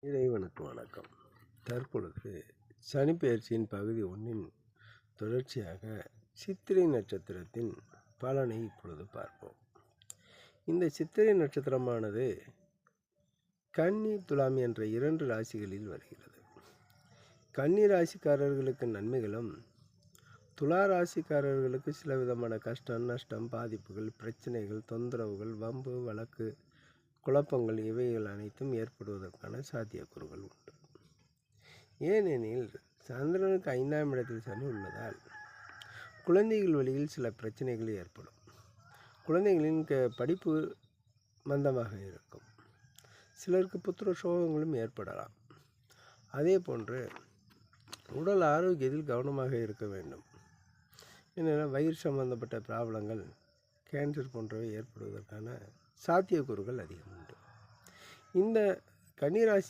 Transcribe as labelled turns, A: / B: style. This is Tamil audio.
A: இறைவனுக்கு வணக்கம். தற்பொழுது சனிப்பெயர்ச்சியின் பகுதி 1 தொடர்ச்சியாக சித்திரை நட்சத்திரத்தின் பலனை இப்பொழுது பார்ப்போம். இந்த சித்திரை நட்சத்திரமானது கன்னி, துலாம் என்ற 2 ராசிகளில் வருகிறது. கன்னி ராசிக்காரர்களுக்கு நன்மைகளும், துலா ராசிக்காரர்களுக்கு சில விதமான கஷ்டம், நஷ்டம், பாதிப்புகள், பிரச்சனைகள், தொந்தரவுகள், வம்பு, வழக்கு, குழப்பங்கள் இவைகள் அனைத்தும் ஏற்படுவதற்கான சாத்தியக்கூறுகள் உண்டு. ஏனெனில் சந்திரனுக்கு 5ஆம் இடத்தில் சனி உள்ளதால் குழந்தைகள் வழியில் சில பிரச்சனைகள் ஏற்படும். குழந்தைகளின் படிப்பு மந்தமாக இருக்கும். சிலருக்கு புத்திர சோகங்களும் ஏற்படலாம். அதே போன்று உடல் ஆரோக்கியத்தில் கவனமாக இருக்க வேண்டும். ஏன்னா வயிறு சம்பந்தப்பட்ட ப்ராப்ளங்கள், கேன்சர் போன்றவை ஏற்படுவதற்கான சாத்தியக்கூறுகள் அதிகம் உண்டு. இந்த கன்னிராசி